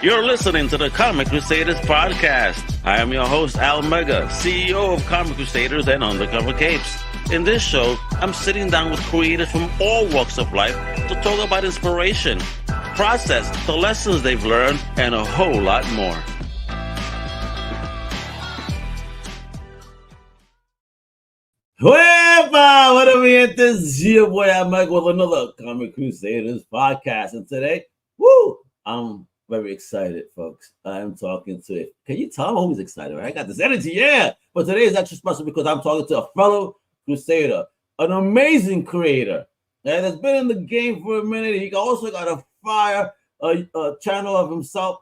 You're listening to the Comic Crusaders podcast. I am your host, Al Mega, CEO of Comic Crusaders and Undercover Capes. In this show, I'm sitting down with creators from all walks of life to talk about inspiration, process, the lessons they've learned, and a whole lot more. Well, what are we at this year, boy? I'm Mike with another Comic Crusaders podcast, and today, I'm very excited, folks. I'm talking to it. Can you tell I'm always excited, right? I got this energy, yeah. But today is extra special because I'm talking to a fellow Crusader, an amazing creator that has been in the game for a minute. He also got a fire channel of himself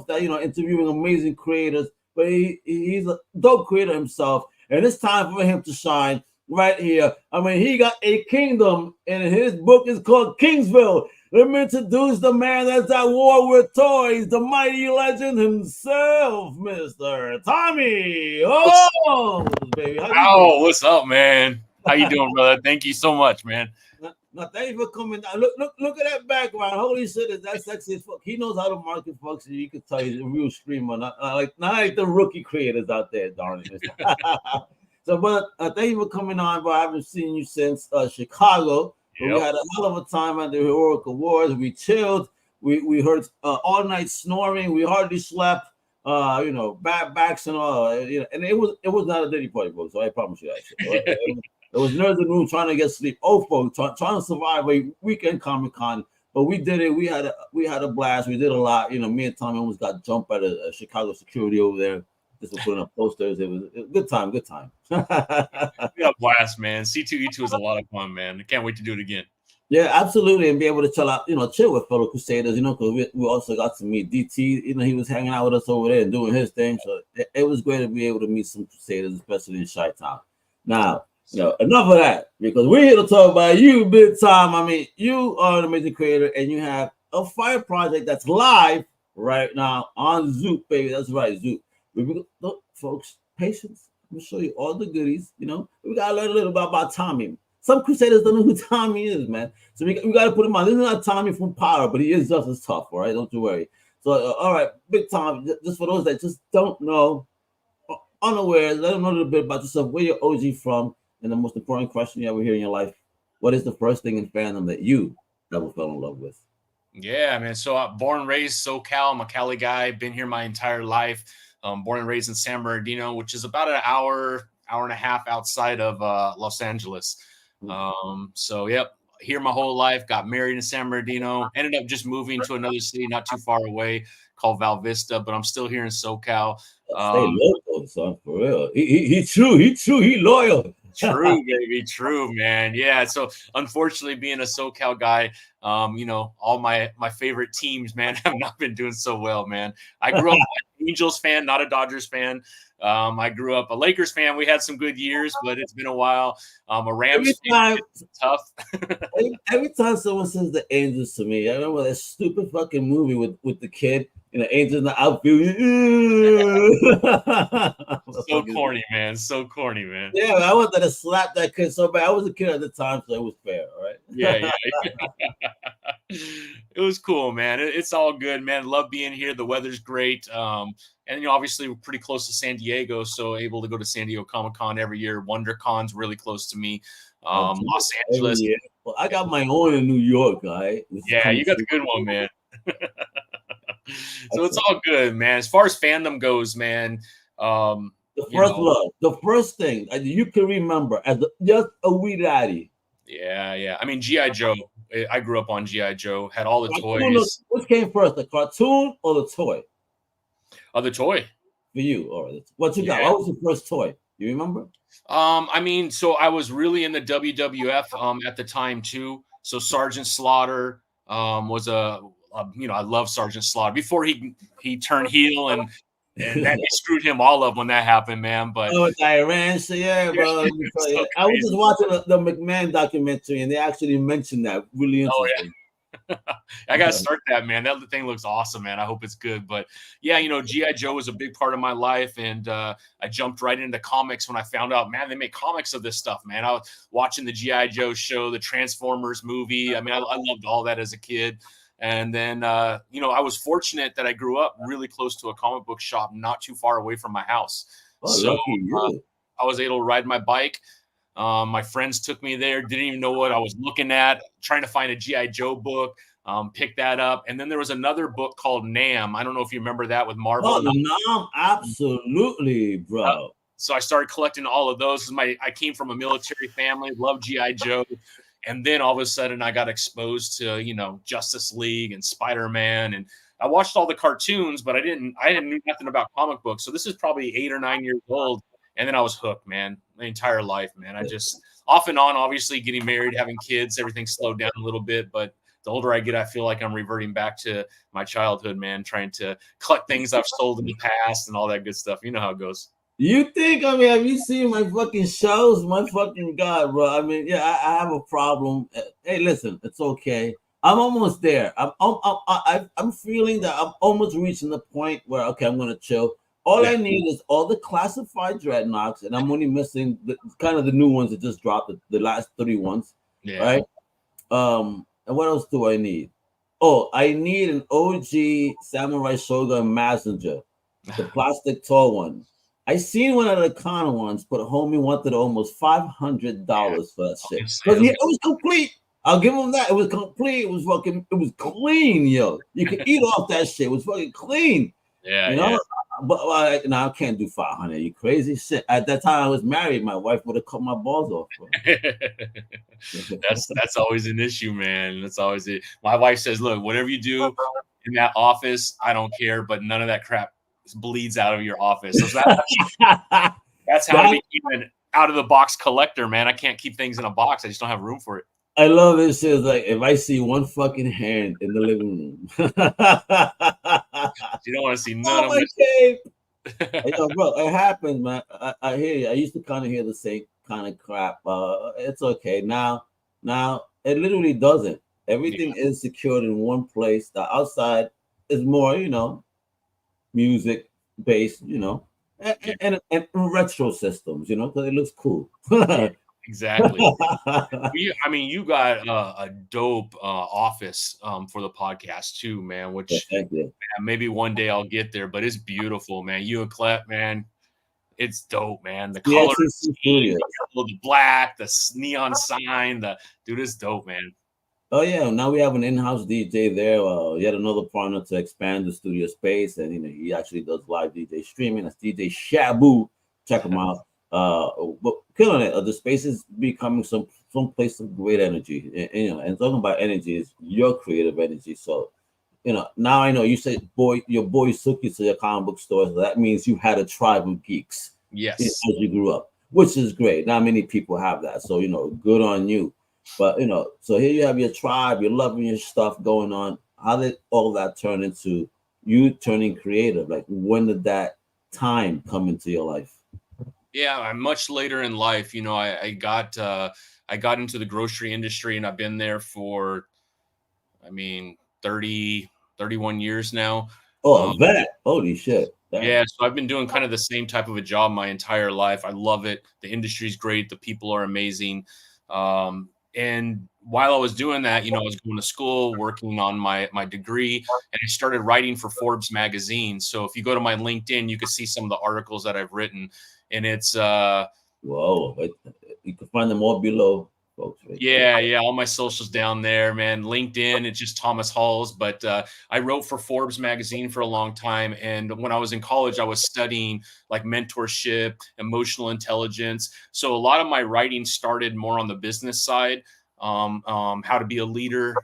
that interviewing amazing creators. But he's a dope creator himself, and it's time for him to shine right here. I mean, he got a kingdom, and his book is called KingsVille. Let me introduce the man that's at war with toys, the mighty legend himself, Mr. Tommy. Oh, baby. What's up, man? How you doing, brother? Thank you so much, man. Now, thank you for coming down. Look at that background. Holy shit, is that sexy as fuck. He knows how to market folks, and you can tell he's a real streamer, not like the rookie creators out there, darn it. So, but thank you for coming on, but I haven't seen you since Chicago. Yep. We had a hell of a time at the Heroic Awards. We chilled. We heard all night snoring. We hardly slept. Backs and all. And it was not a dirty party, folks. So I promise you that shit. Right? It was nerds in the room trying to get sleep. Oh, folks, trying to survive a weekend Comic Con. But we did it. We had a blast. We did a lot. Me and Tommy almost got jumped by the Chicago security over there. Just for putting up posters. It was a good time. Good time. We had a blast, man. C2E2 was a lot of fun, man. I can't wait to do it again. Yeah, absolutely, and be able to chill with fellow Crusaders, because we also got to meet DT. He was hanging out with us over there and doing his thing. So it was great to be able to meet some Crusaders, especially in Chi-Town. Now, enough of that, because we're here to talk about you, big time. I mean, you are an amazing creator, and you have a fire project that's live right now on Zoop, baby. That's right, Zoop. Look, folks, patience. I'm gonna show you all the goodies. We gotta learn a little bit about Tommy. Some Crusaders don't know who Tommy is, man. So we gotta put him on. This is not Tommy from Power, but he is just as tough. All right, don't you worry. So, all right, big time. Just for those that just don't know, unaware, let them know a little bit about yourself. Where you're OG from, and the most important question you ever hear in your life: what is the first thing in fandom that you ever fell in love with? Yeah, man. So I'm born and raised SoCal. I'm a Cali guy. Been here my entire life. Born and raised in San Bernardino, which is about an hour and a half outside of Los Angeles. So, yep, here my whole life. Got married in San Bernardino. Ended up just moving to another city not too far away called Val Vista, but I'm still here in SoCal. Stay local, son, for real. He true. He loyal. True, baby. True, man. Yeah. So unfortunately, being a SoCal guy, all my favorite teams, man, have not been doing so well, man. I grew up an Angels fan, not a Dodgers fan. I grew up a Lakers fan. We had some good years, but it's been a while. A Rams fan, tough. every time someone says the Angels to me, I remember that stupid fucking movie with the kid. Angels in the outfield. So corny, man. So corny, man. Yeah, I wanted to slap that kid so bad. I was a kid at the time, so it was fair, all right? Yeah. It was cool, man. It's all good, man. Love being here. The weather's great. And obviously we're pretty close to San Diego, so able to go to San Diego Comic-Con every year. WonderCon's really close to me. Los Angeles. Well, I got my own in New York, all right? Yeah, you got the good one, man. So it's all good, man. As far as fandom goes, man. The first love, the first thing you can remember as just a wee laddie. Yeah. I mean, G.I. Joe. I grew up on G.I. Joe. Had all the toys. Which came first, the cartoon or the toy? The toy. For you, all right. What you got? What was the first toy? You remember? I mean, so I was really in the WWF at the time too. So Sergeant Slaughter was I love Sergeant Slaughter before he turned heel and that screwed him all up when that happened, man. But Iran, so yeah, bro. So I was just watching the McMahon documentary, and they actually mentioned that. Really interesting. Oh, yeah. I gotta start that, man. That thing looks awesome, man. I hope it's good. But yeah, G.I. Joe was a big part of my life, and I jumped right into comics when I found out, man, they make comics of this stuff, man. I was watching the G.I. Joe show, the Transformers movie. I mean, I loved all that as a kid. And then, you know, I was fortunate that I grew up really close to a comic book shop, not too far away from my house. Oh, So lucky you. I was able to ride my bike. My friends took me there, didn't even know what I was looking at, trying to find a G.I. Joe book, picked that up. And then there was another book called Nam. I don't know if you remember that with Marvel. Oh, the Nam, absolutely, bro. So I started collecting all of those. I came from a military family, loved G.I. Joe. And then all of a sudden I got exposed to, you know, Justice League and Spider-Man. And I watched all the cartoons, but I didn't know nothing about comic books. So this is probably 8 or 9 years old. And then I was hooked, man, my entire life, man. I just off and on, obviously getting married, having kids, everything slowed down a little bit. But the older I get, I feel like I'm reverting back to my childhood, man, trying to collect things I've sold in the past and all that good stuff. You know how it goes. You think, I mean, have you seen my fucking shows? My fucking God, bro. I mean, yeah, I have a problem. Hey, listen, it's okay. I'm almost there. I'm feeling that I'm almost reaching the point where, okay, I'm going to chill. All I need is all the classified dreadnoughts, and I'm only missing kind of the new ones that just dropped, the last 3 ones, right? And what else do I need? Oh, I need an OG Samurai Shogun Messenger, the plastic tall one. I seen one of the con ones, but a homie wanted almost $500 for that shit. Because it was complete. I'll give him that. It was complete. It was fucking. It was clean, yo. You could eat off that shit. It was fucking clean. Yeah, you know. But no, I can't do 500. You crazy shit. At that time, I was married. My wife would have cut my balls off. That's always an issue, man. That's always it. My wife says, "Look, whatever you do in that office, I don't care, but none of that crap bleeds out of your office." So that's how I became an out of the box collector, man. I can't keep things in a box. I just don't have room for it. I love this shit. Like if I see one fucking hand in the living room, you don't want to see none of it. You know, bro, it happens, man. I hear you. I used to kind of hear the same kind of crap. It's okay now. It literally doesn't. Everything is secured in one place. The outside is more, you know, music based, you know, and retro systems, you know, because it looks cool. Exactly. I mean, you got a dope office for the podcast too, man. Which man, maybe one day I'll get there, but it's beautiful, man. You and Clep, man, it's dope, man. The color, the black, the neon sign, dude, it's dope, man. Oh yeah, now we have an in-house DJ there. Yet another partner to expand the studio space, and you know he actually does live DJ streaming. That's DJ Shabu. Check him out. But killing it. The space is becoming some place of great energy. And you know, and talking about energy is your creative energy. So, you know, now I know you said your boy took you to your comic book store. So that means you had a tribe of geeks. Yes, as you grew up, which is great. Not many people have that. So, you know, good on you. But you know, so here you have your tribe, you're loving your stuff going on. How did all that turn into you turning creative? Like when did that time come into your life? Yeah, much later in life, you know, I got into the grocery industry, and I've been there for, I mean, 31 years now. Oh, that holy shit. Damn. Yeah, so I've been doing kind of the same type of a job my entire life. I love it. The industry's great. The people are amazing. And while I was doing that, you know, I was going to school, working on my degree, and I started writing for Forbes magazine. So if you go to my LinkedIn, you can see some of the articles that I've written. And it's whoa, you can find them all below, folks. Right? Yeah, all my socials down there, man. LinkedIn, it's just Thomas Huls. But I wrote for Forbes magazine for a long time, and when I was in college, I was studying like mentorship, emotional intelligence. So a lot of my writing started more on the business side, how to be a leader,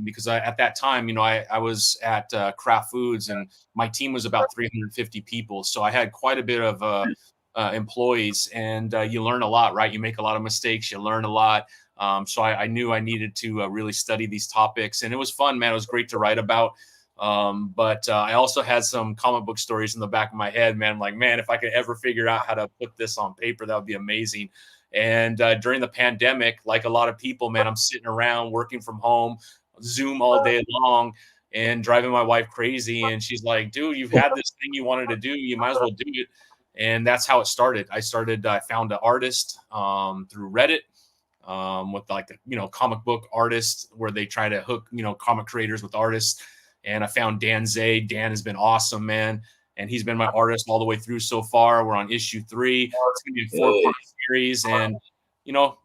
because at that time, you know, I was at Kraft Foods, and my team was about 350 people, so I had quite a bit of employees, and you learn a lot, right? You make a lot of mistakes, you learn a lot. So I knew I needed to really study these topics, and it was fun, man. It was great to write about. But I also had some comic book stories in the back of my head, man. I'm like, man, if I could ever figure out how to put this on paper, that would be amazing. And during the pandemic, like a lot of people, man, I'm sitting around working from home, Zoom all day long, and driving my wife crazy. And she's like, dude, you've had this thing you wanted to do. You might as well do it. And that's how it started. I found an artist through Reddit. with like the comic book artists, where they try to hook comic creators with artists. And I found Dan Zay. Dan has been awesome, man, and he's been my artist all the way through so far. We're on issue 3. It's gonna be a 4-part series, and you know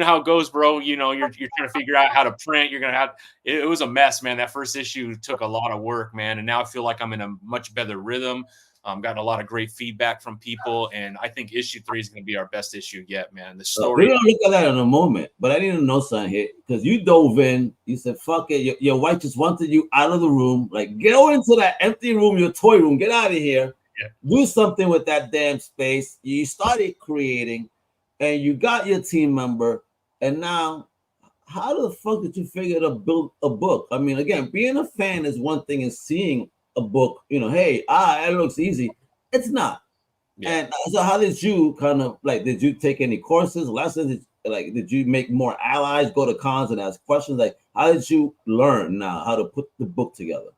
how it goes, bro. You're trying to figure out how to print. You're gonna have it was a mess, man. That first issue took a lot of work, man, and now I feel like I'm in a much better rhythm. Got a lot of great feedback from people, and I think issue 3 is going to be our best issue yet, man. The story. We're gonna look at that in a moment, but I need to know something here because you dove in. You said, "Fuck it." Your wife just wanted you out of the room. Like, go into that empty room, your toy room. Get out of here. Yeah. Do something with that damn space. You started creating, and you got your team member. And now, how the fuck did you figure to build a book? I mean, again, being a fan is one thing, and seeing a book, hey, it looks easy. It's not. Yeah. And so how did you kind of did you take any courses, lessons? Did you make more allies, go to cons and ask questions? Like, how did you learn now how to put the book together?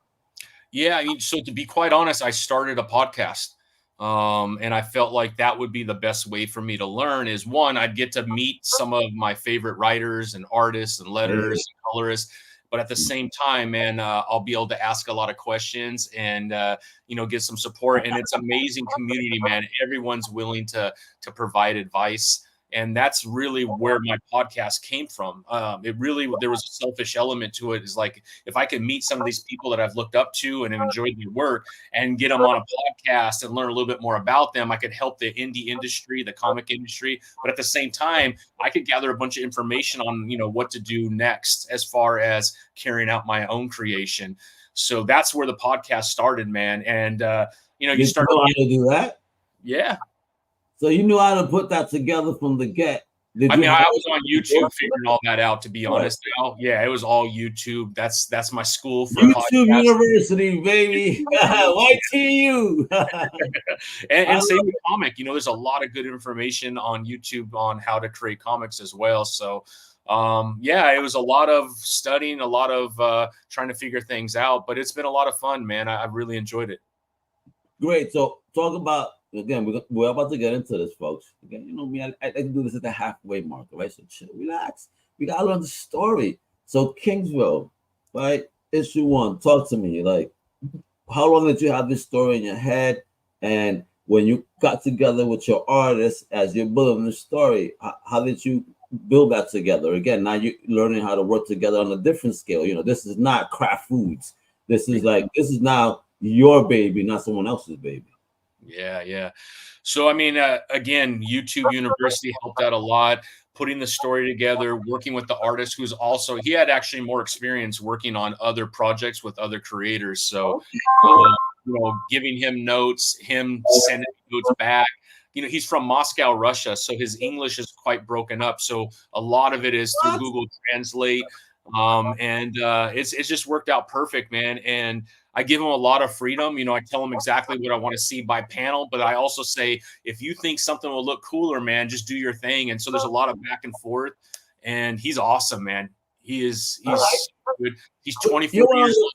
Yeah. So to be quite honest, I started a podcast. And I felt like that would be the best way for me to learn is one, I'd get to meet some of my favorite writers and artists and letters and colorists. But at the same time, man, I'll be able to ask a lot of questions and, get some support. And it's amazing community, man. Everyone's willing to provide advice. And that's really where my podcast came from. There was a selfish element to it. Is like, if I could meet some of these people that I've looked up to and enjoyed their work and get them on a podcast and learn a little bit more about them, I could help the indie industry, the comic industry. But at the same time, I could gather a bunch of information on, what to do next as far as carrying out my own creation. So that's where the podcast started, man. And, you start to do that. Yeah. So you knew how to put that together from the get. I was on YouTube figuring all that out, to be honest. Yeah, it was all YouTube. That's my school for YouTube podcast. University, baby. YTU. and same with comic. There's a lot of good information on YouTube on how to create comics as well. So it was a lot of studying, a lot of trying to figure things out, but it's been a lot of fun, man. I've really enjoyed it. Great. So talk about, again, we're about to get into this, folks. Again, me, I can do this at the halfway mark, right? So chill, relax. We gotta learn the story. So KingsVille, right? Issue 1. Talk to me. Like, how long did you have this story in your head? And when you got together with your artist as you're building the story, how did you build that together? Again, now you're learning how to work together on a different scale. This is not Kraft Foods. This is now your baby, not someone else's baby. Yeah. So, again, YouTube University helped out a lot, putting the story together, working with the artist he had actually more experience working on other projects with other creators. So, giving him notes, him sending notes back. He's from Moscow, Russia, so his English is quite broken up. So a lot of it is through Google Translate. It's just worked out perfect, man. And I give him a lot of freedom. I tell him exactly what I want to see by panel, but I also say, if you think something will look cooler, man, just do your thing. And so there's a lot of back and forth, and he's awesome, man. He's good. He's 24 years old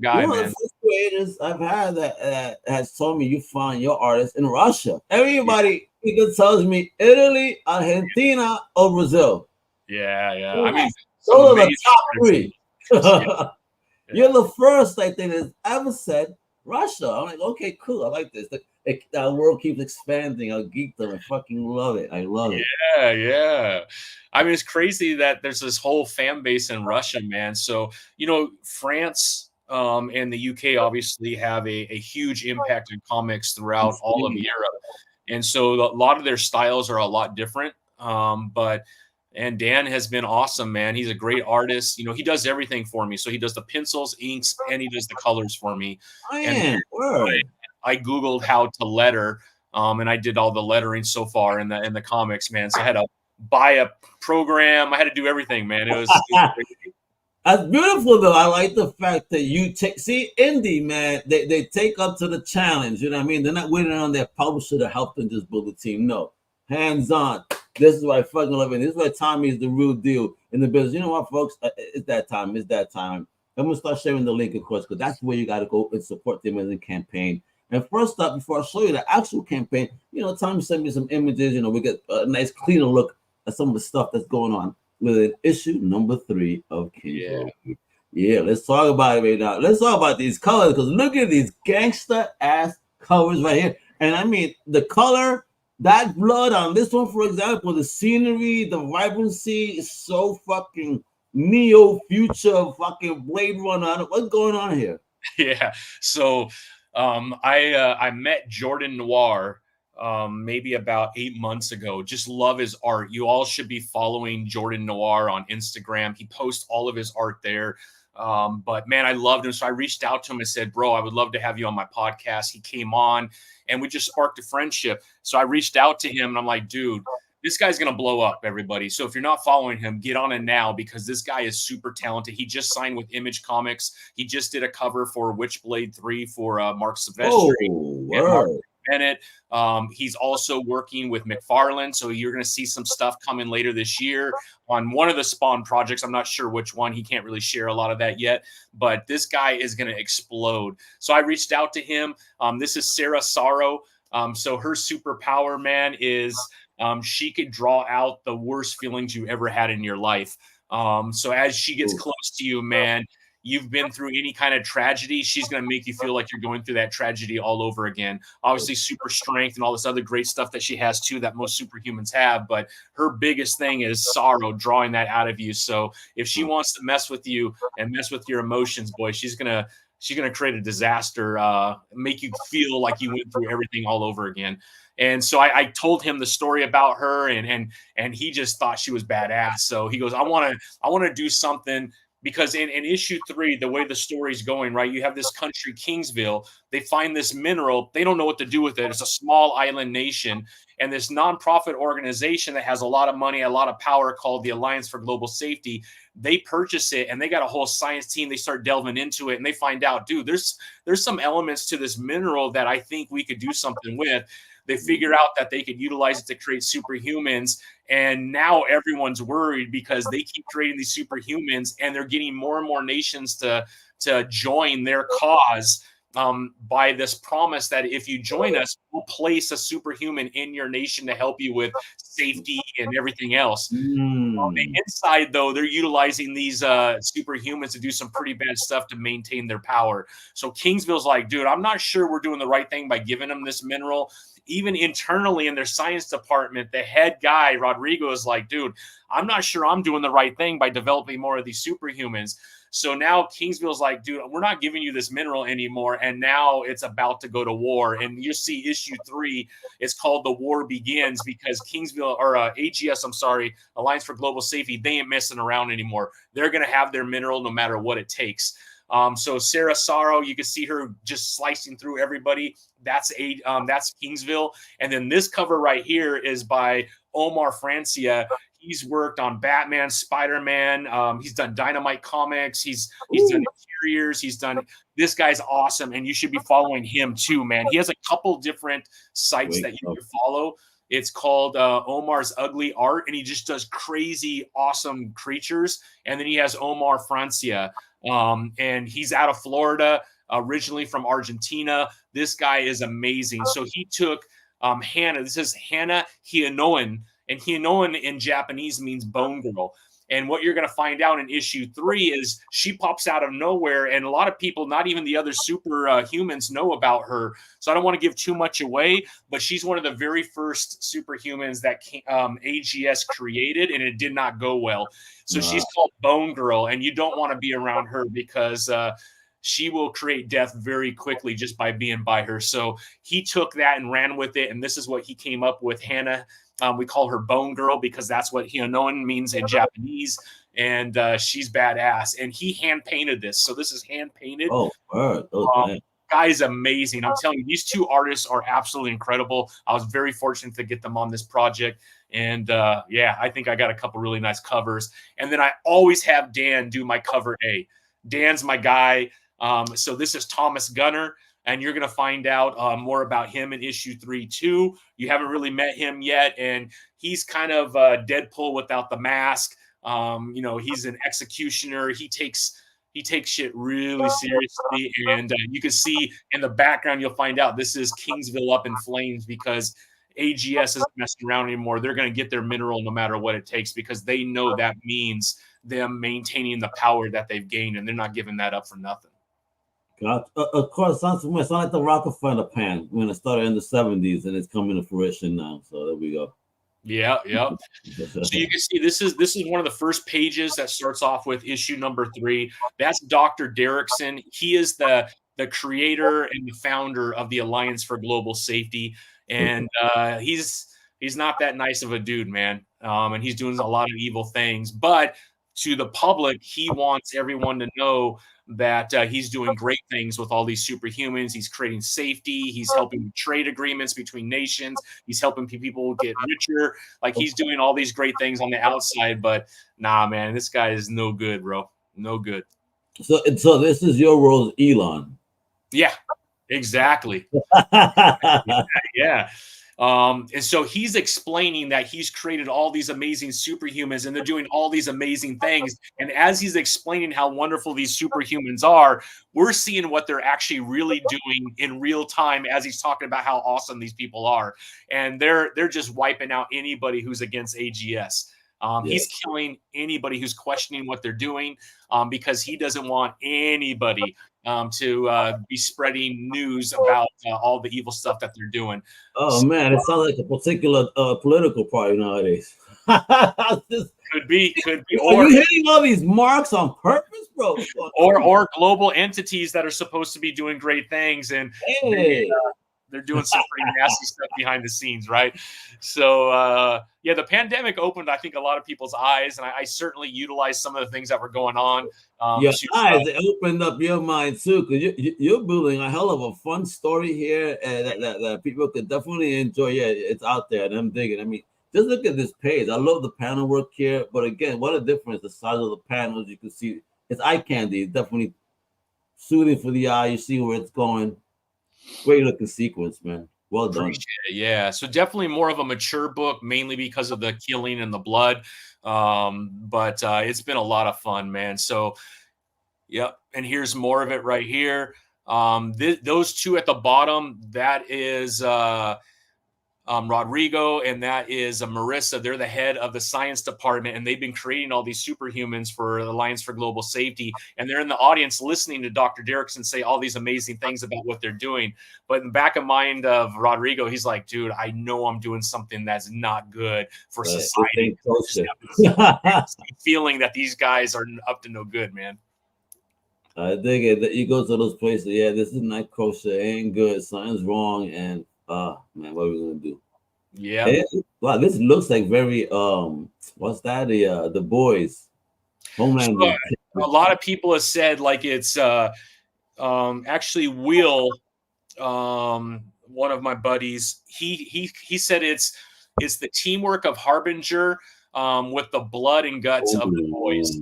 guy, man. One of the first creators I've had that has told me you find your artist in Russia. Everybody either tells me Italy, Argentina, or Brazil. Yeah. Those are the top 3. You're the first, I think, that's ever said Russia. I'm like, okay, cool. I like this. That world keeps expanding. I'll geek them. I fucking love it. I love it. Yeah. It's crazy that there's this whole fan base in Russia, man. So, France and the UK obviously have a huge impact on comics throughout all of Europe. And so a lot of their styles are a lot different. And Dan has been awesome, man. He's a great artist. He does everything for me. So he does the pencils, inks, and he does the colors for me. I Googled how to letter, and I did all the lettering so far in the comics, man. So I had to buy a program. I had to do everything, man. It was crazy. That's beautiful, though. I like the fact that you see indie, man. They take up to the challenge. You know what I mean? They're not waiting on their publisher to help them just build a team. No, hands on. This is why I fucking love it. This is why Tommy is the real deal in the business. You know what, folks? It's that time. I'm going to start sharing the link, of course, because that's where you got to go and support the amazing campaign. And first up, before I show you the actual campaign, Tommy sent me some images. We get a nice, cleaner look at some of the stuff that's going on with issue number 3 of KingsVille. Yeah, let's talk about it right now. Let's talk about these colors, because look at these gangster ass covers right here. And I mean, the color, that blood on this one, for example, the scenery, the vibrancy is so fucking neo future fucking Blade Runner. What's going on here? Yeah. So I met Jordan Noir maybe about 8 months ago. Just love his art. You all should be following Jordan Noir on Instagram. He posts all of his art there. But man, I loved him. So I reached out to him and said, bro, I would love to have you on my podcast. He came on and we just sparked a friendship. So I reached out to him and I'm like, dude, this guy's going to blow up, everybody. So if you're not following him, get on it now, because this guy is super talented. He just signed with Image Comics. He just did a cover for Witchblade 3 for Mark Silvestri and Mark Bennett. He's also working with McFarlane. So you're going to see some stuff coming later this year on one of the Spawn projects. I'm not sure which one. He can't really share a lot of that yet, but this guy is going to explode. So I reached out to him. This is Sarah Sorrow. So her superpower, man, is she could draw out the worst feelings you ever had in your life. So as she gets close to you, man, you've been through any kind of tragedy, she's going to make you feel like you're going through that tragedy all over again. Obviously, super strength and all this other great stuff that she has too, that most superhumans have. But her biggest thing is sorrow, drawing that out of you. So if she wants to mess with you and mess with your emotions, boy, she's gonna create a disaster, make you feel like you went through everything all over again. And so I told him the story about her, and he just thought she was badass. So he goes, I want to do something, because in issue 3, the way the story's going, right, you have this country, KingsVille. They find this mineral. They don't know what to do with it. It's a small island nation. And this nonprofit organization that has a lot of money, a lot of power, called the Alliance for Global Safety, they purchase it, and they got a whole science team. They start delving into it, and they find out, dude, there's some elements to this mineral that I think we could do something with. They figure out that they could utilize it to create superhumans. And now everyone's worried because they keep creating these superhumans, and they're getting more and more nations to join their cause by this promise that if you join us, we'll place a superhuman in your nation to help you with safety and everything else. On the inside, though, they're utilizing these superhumans to do some pretty bad stuff to maintain their power. So KingsVille's like, dude, I'm not sure we're doing the right thing by giving them this mineral. Even internally in their science department, the head guy, Rodrigo, is like, dude, I'm not sure I'm doing the right thing by developing more of these superhumans. So now KingsVille's like, dude, we're not giving you this mineral anymore. And now it's about to go to war. And you see issue 3, it's called The War Begins, because KingsVille, or AGS, I'm sorry, Alliance for Global Safety, they ain't messing around anymore. They're going to have their mineral no matter what it takes. So Sarah Sorrow, you can see her just slicing through everybody. That's KingsVille. And then this cover right here is by Omar Francia. He's worked on Batman, Spider-Man. He's done Dynamite Comics. He's done interiors. This guy's awesome, and you should be following him too, man. He has a couple different sites that you can follow. It's called Omar's Ugly Art, and he just does crazy, awesome creatures. And then he has Omar Francia, and he's out of Florida, originally from Argentina. This guy is amazing. So he took Hannah. This is Hannah Hianoan, and Hianoan in Japanese means bone girl. And what you're going to find out in issue 3 is she pops out of nowhere, and a lot of people, not even the other superhumans, know about her. So I don't want to give too much away, but she's one of the very first superhumans that AGS created, and it did not go well. So she's called Bone Girl, and you don't want to be around her because she will create death very quickly just by being by her. So he took that and ran with it, and this is what he came up with, Hannah. We call her Bone Girl because that's what Hianoan means in Japanese, and she's badass. And he hand painted this, so this is hand painted. Guy's amazing. I'm telling you, these two artists are absolutely incredible. I was very fortunate to get them on this project, and I think I got a couple really nice covers. And then I always have Dan do my cover A. Dan's my guy. So this is Thomas Gunner. And you're going to find out more about him in issue 3 too. You haven't really met him yet, and he's kind of Deadpool without the mask. He's an executioner. He takes shit really seriously, and you can see in the background. You'll find out this is KingsVille up in flames because AGS isn't messing around anymore. They're going to get their mineral no matter what it takes, because they know that means them maintaining the power that they've gained, and they're not giving that up for nothing. God, of course, sounds like the Rockefeller plan when it started in the 70s, and it's coming to fruition now. So there we go. Yeah. So you can see this is one of the first pages that starts off with issue number 3. That's Dr. Derrickson. He is the creator and the founder of the Alliance for Global Safety, and he's not that nice of a dude, man. And he's doing a lot of evil things, but to the public, he wants everyone to know that he's doing great things with all these superhumans. He's creating safety. He's helping trade agreements between nations. He's helping people get richer. Like, he's doing all these great things on the outside, but nah, man, this guy is no good, bro. No good. So this is your role as Elon. Yeah, exactly. Yeah. And so he's explaining that he's created all these amazing superhumans, and they're doing all these amazing things. And as he's explaining how wonderful these superhumans are, we're seeing what they're actually really doing in real time as he's talking about how awesome these people are. And they're just wiping out anybody who's against AGS. He's killing anybody who's questioning what they're doing, because he doesn't want anybody to be spreading news about all the evil stuff that they're doing. Oh, man, it sounds like a particular political party nowadays. Could be. Are you hitting all these marks on purpose, bro? Or global entities that are supposed to be doing great things, and they're doing some pretty nasty stuff behind the scenes, right? So, the pandemic opened, I think, a lot of people's eyes, and I certainly utilized some of the things that were going on. It opened up your mind, too, because you're building a hell of a fun story here that people could definitely enjoy. Yeah, it's out there, and I'm digging. I mean, just look at this page. I love the panel work here, but again, what a difference. The size of the panels, you can see it's eye candy. It's definitely soothing for the eye. You see where it's going. Great looking sequence, man. Well done. Appreciate it. Yeah. So definitely more of a mature book, mainly because of the killing and the blood. But it's been a lot of fun, man. So, yep. And here's more of it right here. Those two at the bottom, that is Rodrigo, and that is Marissa. They're the head of the science department, and they've been creating all these superhumans for the Alliance for Global Safety. And they're in the audience listening to Dr. Derrickson say all these amazing things about what they're doing. But in the back of mind of Rodrigo, he's like, dude, I know I'm doing something that's not good for society. Feeling that these guys are up to no good, man. I dig it. You go to those places. Yeah, this is not kosher. It ain't good. Something's wrong. And man, what are we gonna do? Yeah. Wow, this looks like very what's that? The Boys. Homeland. So, a lot of people have said like it's actually Will, one of my buddies. He said it's the teamwork of Harbinger with the blood and guts of the Boys.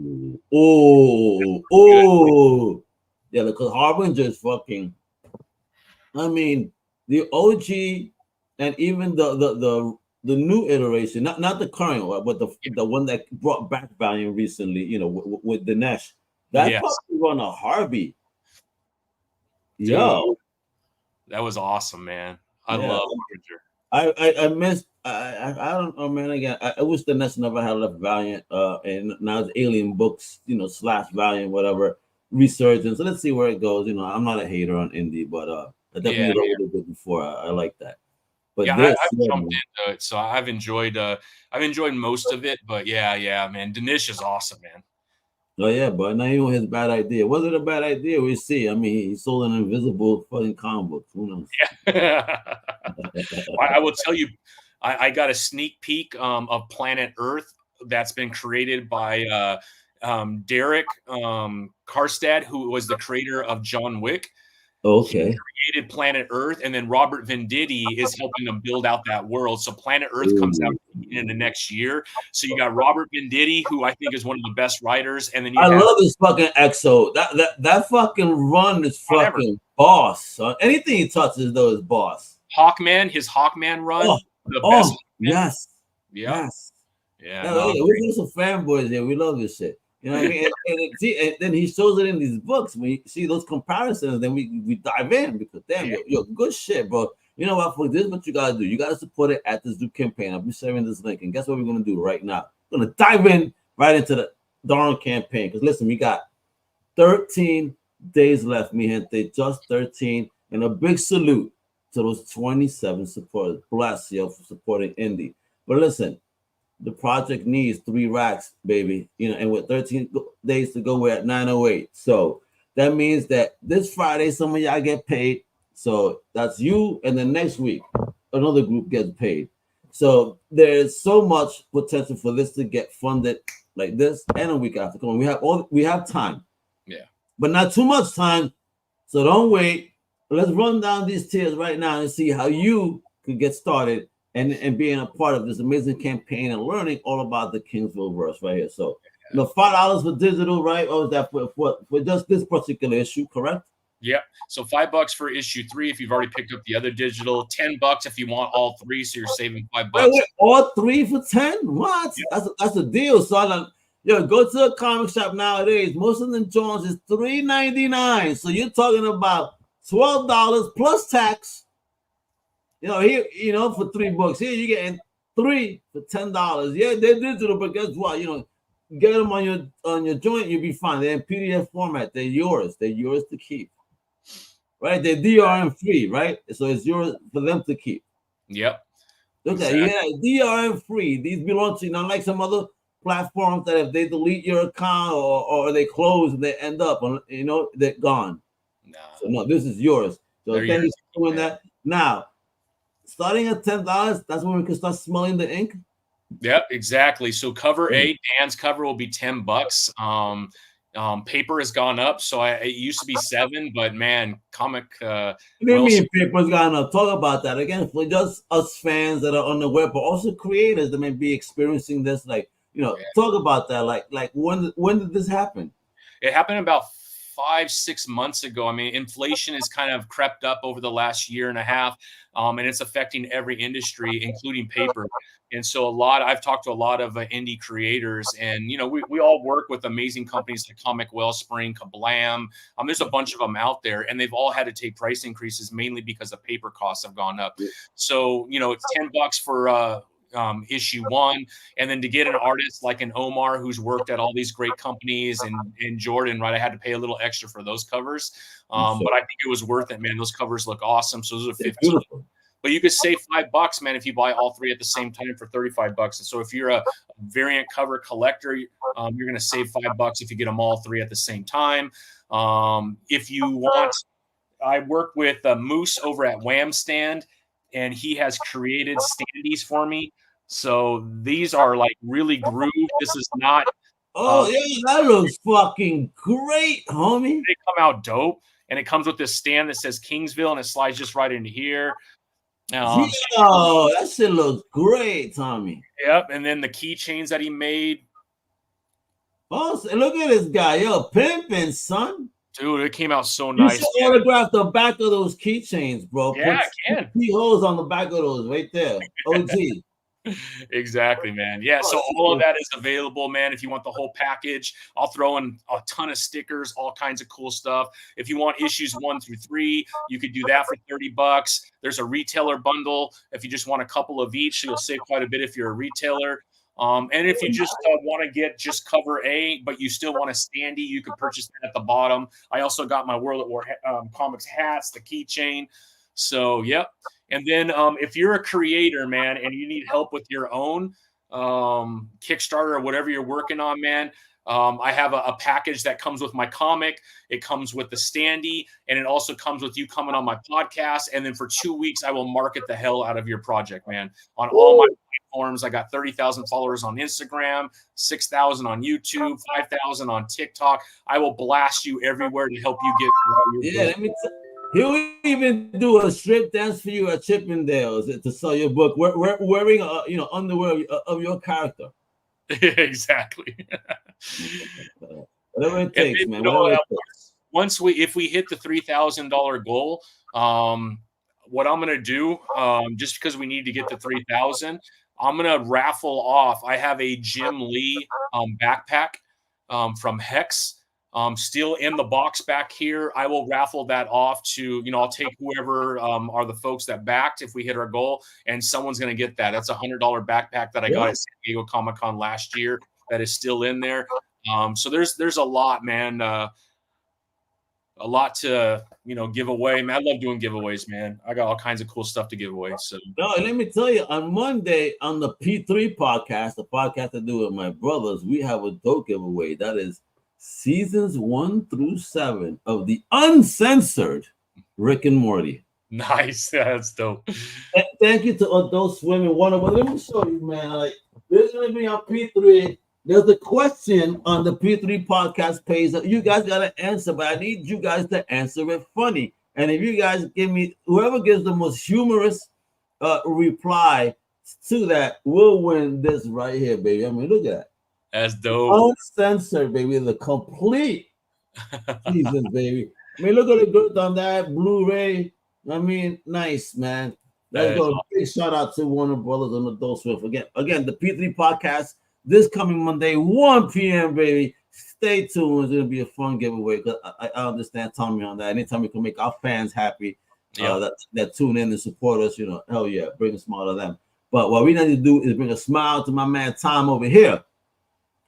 Yeah, because Harbinger is fucking. I mean, the OG and even the new iteration, not the current one, but the one that brought back Valiant recently, you know, with Dinesh. That fucking run a Harvey. Yo, that was awesome, man. I love Harbinger. I missed. I don't know, man. Again, I wish Dinesh never had left Valiant. And now it's Alien Books, you know, / Valiant, whatever, resurgence. So let's see where it goes. You know, I'm not a hater on indie, but I definitely wrote a little bit before. I like that. But I've jumped into it, so I've enjoyed most of it. But yeah, man, Dinesh is awesome, man. Oh yeah, but not even his bad idea. Was it a bad idea? We see. I mean, he sold an invisible fucking comic book. Who knows? Yeah. I will tell you, I got a sneak peek of Planet Earth that's been created by Derek Karstad, who was the creator of John Wick. Okay. He created Planet Earth, and then Robert Venditti is helping them build out that world. So Planet Earth comes out in the next year. So you got Robert Venditti, who I think is one of the best writers, and then I love this fucking Exo. That fucking run is fucking boss. Son. Anything he touches though is boss. Hawkman, his Hawkman run, the best. Yes. Yeah. We're some fanboys here. We love this shit. You know what I mean? And then he shows it in these books. When you see those comparisons, then we dive in because damn, yo, good shit, bro. You know what? For this, what you gotta do? You gotta support it at the Zoop campaign. I'll be sharing this link, and guess what we're gonna do right now? We're gonna dive in right into the darn campaign. Because listen, we got 13 days left, mi gente. Just 13, and a big salute to those 27 supporters. Bless you for supporting indie. But listen, the project needs 3 racks, baby. You know, and with 13 days to go, we're at 908. So that means that this Friday, some of y'all get paid. So that's you, and then next week, another group gets paid. So there's so much potential for this to get funded like this, and a week after. Come on, we have time. Yeah, but not too much time. So don't wait. Let's run down these tiers right now and see how you could get started and being a part of this amazing campaign and learning all about the KingsVille verse right here. So $5 for digital, right? Or is that for just this particular issue, correct? Yep. So $5 for issue 3 if you've already picked up the other digital. $10 if you want all 3, so you're saving $5. Wait, all 3 for 10? What? Yep. That's a deal, son. Yo, go to a comic shop nowadays. Most of them Jones is $3.99. So you're talking about $12 plus tax. You know, here, you know, for $3. Here you're getting 3 for $10. Yeah, they're digital, but guess what? You know, get them on your joint, you'll be fine. They're in PDF format. They're yours. They're yours to keep. Right? They're DRM free, right? So it's yours for them to keep. Yep. Look at DRM free. These belong to you, not like some other platforms that if they delete your account or they close and they end up on, you know, they're gone. No. So no, this is yours. So thank you for doing that. Now, starting at $10, that's when we can start smelling the ink. Yep, exactly. So cover A, Dan's cover will be $10. Paper has gone up, so it used to be $7, but man, comic. What do you mean paper's gone up? Talk about that again for just us fans that are on the web, but also creators that may be experiencing this. Like, you know, talk about that. Like when did this happen? It happened about 5-6 months ago. I mean, inflation has kind of crept up over the last year and a half, and it's affecting every industry, including paper. And so I've talked to a lot of indie creators, and, you know, we all work with amazing companies like Comic Wellspring, Kablam. There's a bunch of them out there, and they've all had to take price increases mainly because the paper costs have gone up. So, you know, it's $10 for issue 1, and then to get an artist like an Omar who's worked at all these great companies, and Jordan, right, I had to pay a little extra for those covers, but I think it was worth it, man. Those covers look awesome. So those are $15. But you could save $5, man, if you buy all 3 at the same time for $35. And so if you're a variant cover collector, you're going to save $5 if you get them all 3 at the same time. If you want, I work with Moose over at Wham Stand, and he has created standees for me. So these are like really grooved. This is not. Oh, yeah, that looks fucking great, homie. They come out dope. And it comes with this stand that says KingsVille, and it slides just right into here. That shit looks great, Tommy. Yep. And then the keychains that he made. Oh, look at this guy. Yo, pimping, son. Dude, it came out so nice. You should autograph the back of those keychains, bro. Yeah, I can. Keyholes on the back of those right there. OG. Exactly, man. Yeah, so all of that is available, man. If you want the whole package, I'll throw in a ton of stickers, all kinds of cool stuff. If you want issues 1 through 3, you could do that for $30. There's a retailer bundle. If you just want a couple of each, you'll save quite a bit if you're a retailer. And if you just want to get just cover A, but you still want a standee, you could purchase that at the bottom. I also got my World at War Comics hats, the keychain. So, yep. And then if you're a creator, man, and you need help with your own Kickstarter or whatever you're working on, man, I have a package that comes with my comic. It comes with the standee, and it also comes with you coming on my podcast. And then for 2 weeks, I will market the hell out of your project, man, on all my platforms. I got 30,000 followers on Instagram, 6,000 on YouTube, 5,000 on TikTok. I will blast you everywhere to help you get. Let me he'll even do a strip dance for you at Chippendales to sell your book. Wearing underwear of your character. Exactly. Whatever it takes, then, man. If we hit the $3,000 goal, what I'm gonna do, just because we need to get to 3,000, I'm gonna raffle off. I have a Jim Lee backpack from Hex. Still in the box back here. I will raffle that off to, I'll take whoever are the folks that backed if we hit our goal, and someone's going to get that. That's $100 backpack that I got at San Diego Comic-Con last year that is still in there. So there's a lot, man. A lot to, give away. Man, I love doing giveaways, man. I got all kinds of cool stuff to give away. So let me tell you, on Monday on the P3 podcast, the podcast I do with my brothers, we have a dope giveaway. That is seasons 1 through 7 of the uncensored Rick and Morty. Nice. That's dope. Thank you to Adult Swim and Warner. But let me show you, man. Like, there's going to be on P3. There's a question on the P3 podcast page that you guys got to answer, but I need you guys to answer it funny. And if you guys give me, whoever gives the most humorous reply to that will win this right here, baby. I mean, look at that. That's dope. Uncensored, baby. The complete season, baby. I mean, look at the good on that Blu-ray. I mean, nice, man. Let's go. Big shout out to Warner Brothers and Adult Swim. Again, the P3 podcast this coming Monday, 1 p.m., baby. Stay tuned. It's going to be a fun giveaway. Because I understand Tommy on that. Anytime we can make our fans happy that tune in and support us, hell yeah, bring a smile to them. But what we need to do is bring a smile to my man Tom over here.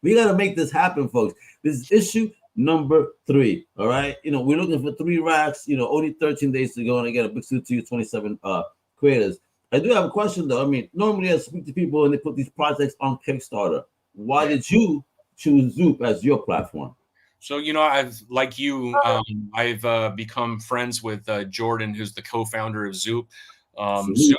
We got to make this happen, folks. This is issue number 3. All right. We're looking for 3 racks, only 13 days to go. And I get a big suit to you, 27 creators. I do have a question, though. I mean, normally I speak to people and they put these projects on Kickstarter. Why did you choose Zoop as your platform? So, I've become friends with Jordan, who's the co-founder of Zoop. Zoop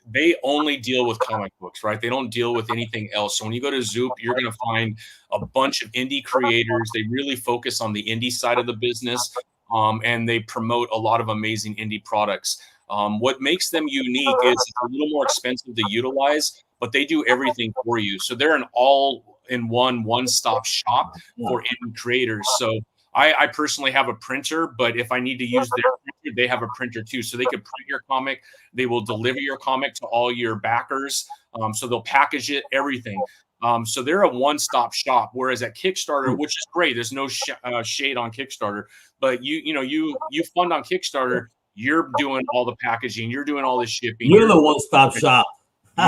they only deal with comic books, right? They don't deal with anything else. So when you go to Zoop, you're going to find a bunch of indie creators. They really focus on the indie side of the business, and they promote a lot of amazing indie products. What makes them unique is it's a little more expensive to utilize, but they do everything for you. So they're an all-in-one, one-stop shop for indie creators. So I personally have a printer, but if I need to use their printer, they have a printer too. So they could print your comic. They will deliver your comic to all your backers. So they'll package it, everything. So they're a one-stop shop. Whereas at Kickstarter, which is great, there's no shade on Kickstarter, but you fund on Kickstarter, you're doing all the packaging, you're doing all the shipping. You're the one-stop shop.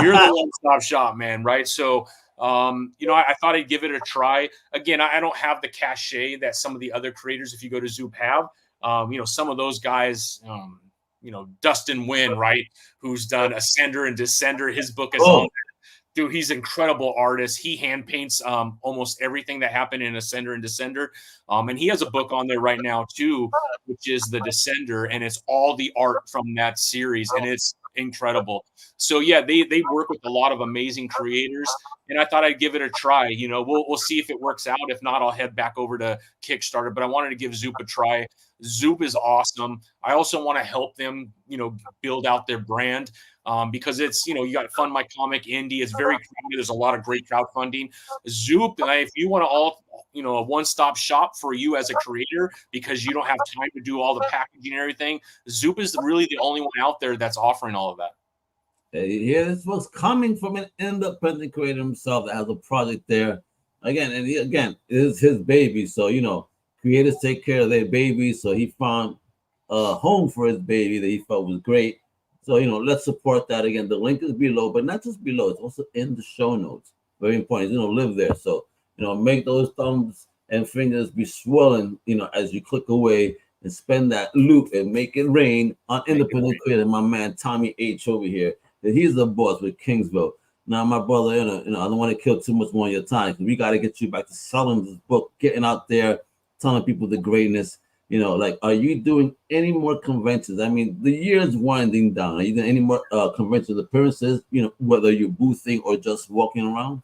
You're the one-stop shop, man, right? So I thought I'd give it a try. Again, I don't have the cachet that some of the other creators, if you go to Zoop, have. Some of those guys, Dustin Wynn, right, who's done Ascender and Descender. His book is on there. Dude, he's an incredible artist. He hand paints almost everything that happened in Ascender and Descender. And he has a book on there right now, too, which is The Descender. And it's all the art from that series. And it's incredible. So, yeah, they work with a lot of amazing creators. And I thought I'd give it a try. We'll see if it works out. If not, I'll head back over to Kickstarter. But I wanted to give Zoop a try. Zoop is awesome. I also want to help them, build out their brand. Because it's, you got to fund my comic indie. It's very crowded. There's a lot of great crowdfunding. Zoop, if you want to a one-stop shop for you as a creator because you don't have time to do all the packaging and everything, Zoop is really the only one out there that's offering all of that. Yeah, this was coming from an independent creator himself that has a project there. Again, it is his baby. So, creators take care of their babies. So he found a home for his baby that he felt was great. So, let's support that. Again, the link is below, but not just below. It's also in the show notes. Very important. Live there. So, make those thumbs and fingers be swollen, as you click away and spend that loop and make it rain on independent creator. My man, Tommy H over here. He's the boss with KingsVille. Now, my brother, I don't want to kill too much more of your time. We got to get you back to selling this book, getting out there, telling people the greatness. Are you doing any more conventions? I mean, the year is winding down. Are you doing any more convention appearances, whether you're boothing or just walking around?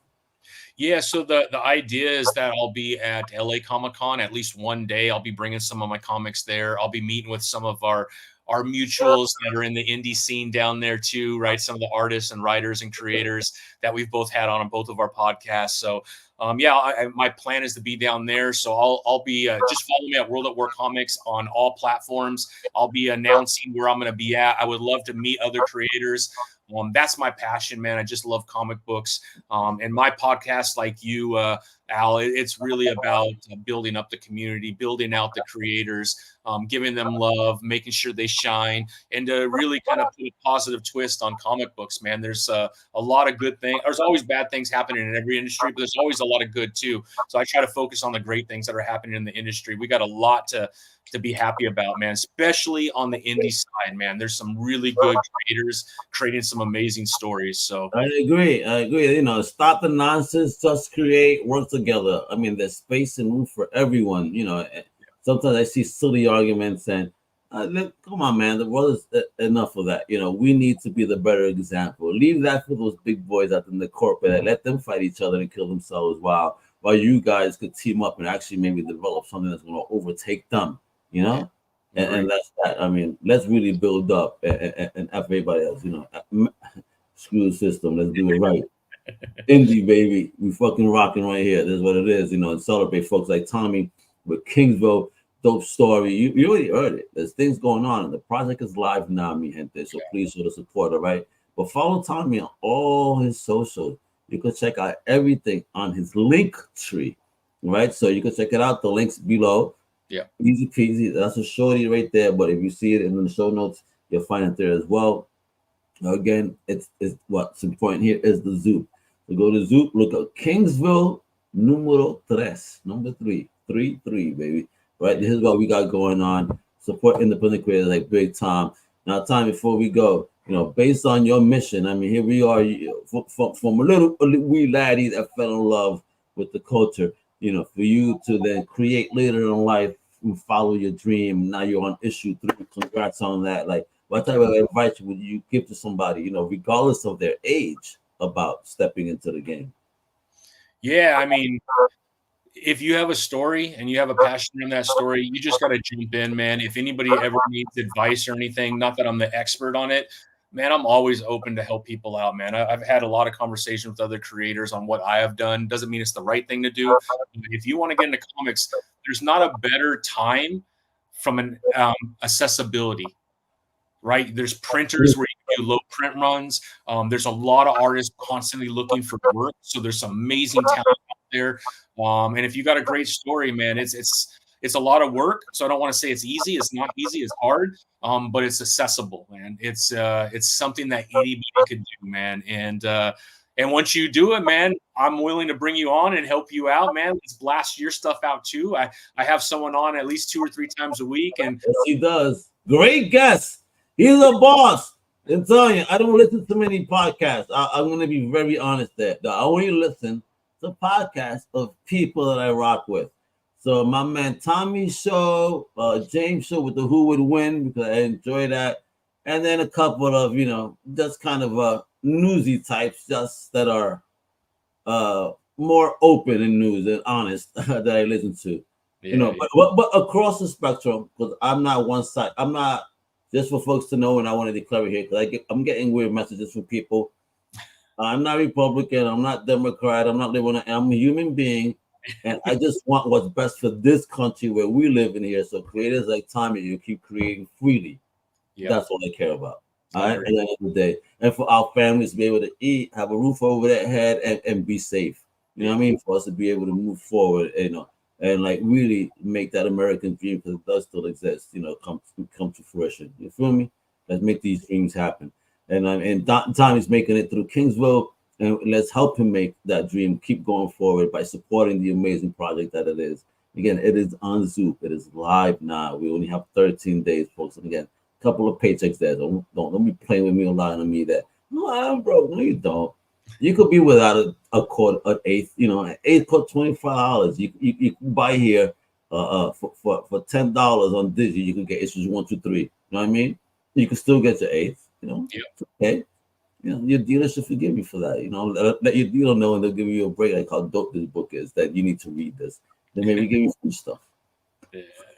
Yeah, so the idea is that I'll be at LA Comic-Con at least one day. I'll be bringing some of my comics there. I'll be meeting with some of our mutuals that are in the indie scene down there too, right? Some of the artists and writers and creators that we've both had on both of our podcasts. So, my plan is to be down there. So I'll be just follow me at World at War Comics on all platforms. I'll be announcing where I'm going to be at. I would love to meet other creators. That's my passion, man. I just love comic books. And my podcast, like you, Al. It's really about building up the community, building out the creators, giving them love, making sure they shine, and to really kind of put a positive twist on comic books, man. There's a lot of good things. There's always bad things happening in every industry, but there's always a lot of good too. So I try to focus on the great things that are happening in the industry. We got a lot to be happy about, man, especially on the indie side, man. There's some really good creators creating some amazing stories. So I agree. You know, stop the nonsense, just create, work together. I mean, there's space and room for everyone. You know, sometimes I see silly arguments and come on, man, the world is enough of that. You know, we need to be the better example. Leave that for those big boys out in the corporate. Let them fight each other and kill themselves while you guys could team up and actually maybe develop something that's going to overtake them. You know, and that's that. I mean, let's really build up and F everybody else. You know, screw the system. Let's do it right. Indie, baby, we fucking rocking right here. That's what it is. You know, and celebrate folks like Tommy with KingsVille. Dope story. You already heard it. There's things going on, and the project is live now, mi gente. So please show the support, all right? But follow Tommy on all his socials. You can check out everything on his link tree, right? So you can check it out. The links below. Yeah, easy peasy. That's a shorty right there. But if you see it in the show notes, you'll find it there as well. Again, it's what's important here is the Zoop. So go to Zoop, look at KingsVille numero tres, number 3, 3, baby. Right, this is what we got going on. Support independent creators like Big Tom. Now, Tom, before we go, you know, based on your mission, I mean, here we are from a little wee laddie that fell in love with the culture. You know, for you to then create later in life and follow your dream. Now you're on issue 3. Congrats on that. Like, what type of advice would you give to somebody, you know, regardless of their age, about stepping into the game? Yeah, I mean, if you have a story and you have a passion in that story, you just got to jump in, man. If anybody ever needs advice or anything, not that I'm the expert on it, man, I'm always open to help people out, man. I've had a lot of conversations with other creators on what I have done. Doesn't mean it's the right thing to do. If you want to get into comics, there's not a better time from an accessibility, right? There's printers where you can do low print runs. There's a lot of artists constantly looking for work. So there's some amazing talent out there. And if you got a great story, man, it's a lot of work. So I don't want to say it's easy. It's not easy. It's hard. But it's accessible, man. It's something that anybody could do, man. And once you do it, man, I'm willing to bring you on and help you out, man. Let's blast your stuff out too. I have someone on at least 2 or 3 times a week. And yes, he does. Great guest. He's a boss. I'm telling you, I don't listen to many podcasts. I'm going to be very honest there. I only listen to podcasts of people that I rock with. So my man Tommy's show, James' show with the Who Would Win, because I enjoy that. And then a couple of, you know, just kind of newsy types, just that are more open in news and honest that I listen to. Yeah, you know, but across the spectrum, because I'm not one side. I'm not, just for folks to know, and I want to declare it here, because I'm getting weird messages from people. I'm not Republican. I'm not Democrat. I'm not living. I'm a human being, and I just want what's best for this country where we live in here. So creators like Tommy, you keep creating freely. Yeah. That's all I care about. All right, at the end of the day, and for our families to be able to eat, have a roof over their head, and be safe. You know what I mean? For us to be able to move forward, you know, and like really make that American dream, because it does still exist, you know, come to fruition. You feel me? Let's make these dreams happen. And Tommy's making it through KingsVille, and let's help him make that dream keep going forward by supporting the amazing project that it is. Again, it is on Zoop. It is live now. We only have 13 days, folks. And again, a couple of paychecks there. Don't be playing with me or lying to me that, no, I'm broke. No, you don't. You could be without a quarter, an eighth. You know, an eighth cost $25. You can buy here for $10 on Digi. You can get issues 1, 2, 3. You know what I mean? You can still get your eighth. You know, okay. You know, your dealer should forgive you for that. You know, let your dealer know, and they'll give you a break, like how dope this book is, that you need to read this. Then maybe give you free stuff.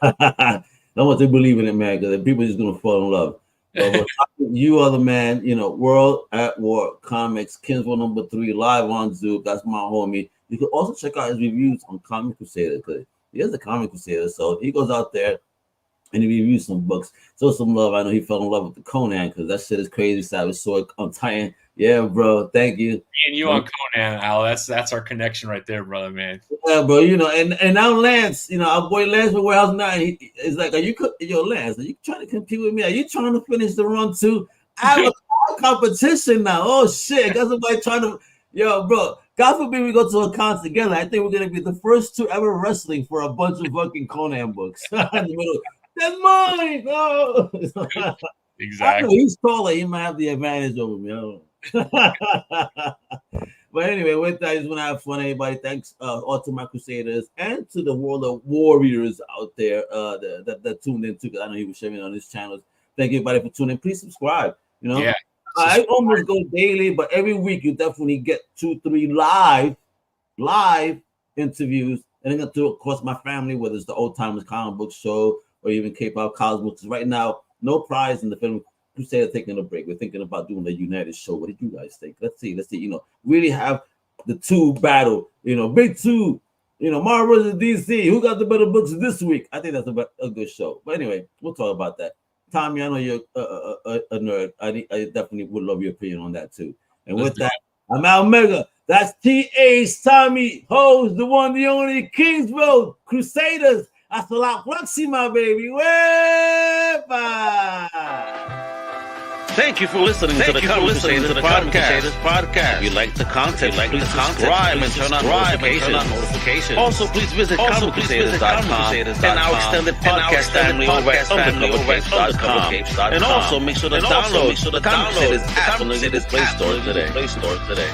I want to believe in it, man, because people are just gonna fall in love. But you are the man. You know, World at War Comics, KingsVille number 3, live on Zoop. That's my homie. You can also check out his reviews on Comic Crusader, because he is a Comic Crusader, so he goes out there and he reviews some books. So some love. I know he fell in love with the Conan, because that shit is crazy. Savage Sword on Titan. Yeah, bro. Thank you. Me and you on Conan, Al. That's our connection right there, brother, man. Yeah, bro. You know, and now Lance, you know, our boy Lance from Warehouse 9, he's like, Lance, are you trying to compete with me? Are you trying to finish the run too? I have a competition now. Oh shit. Got somebody trying to, bro. God forbid we go to a con together. I think we're gonna be the first two ever wrestling for a bunch of fucking Conan books. In the middle. That's mine. Oh. Exactly. He's taller. He might have the advantage over me. I don't know. But anyway, with that, I just want to have fun. Everybody, thanks all to my Crusaders and to the world of warriors out there that tuned in too. Because I know he was sharing on his channels. Thank you, everybody, for tuning in. Please subscribe. You know, I almost go daily, but every week you definitely get 2-3 live interviews. And I'm gonna do, of course, my family, whether it's the Old Timers Comic Book Show or even K-pop Cosmos. Right now, no prize in the film. Crusader taking a break. We're thinking about doing a United show. What did you guys think? Let's see. You know, really have the two battle. You know, big two. You know, Marvel versus DC. Who got the better books this week? I think that's a good show. But anyway, we'll talk about that. Tommy, I know you're a nerd. I definitely would love your opinion on that too. And with that, I'm Al Mega. That's TH Tommy Hose, the one, the only KingsVille Crusaders. Hasta la próxima, baby. Bye. Thank you for listening to the Crusaders podcast. If you like the content, please subscribe and turn on notifications. Also, please visit comiccrusaders.shop and our extended podcast family over at comiccrusadersworld.com. And also make sure to download the Comic Crusaders app on the Play Store today.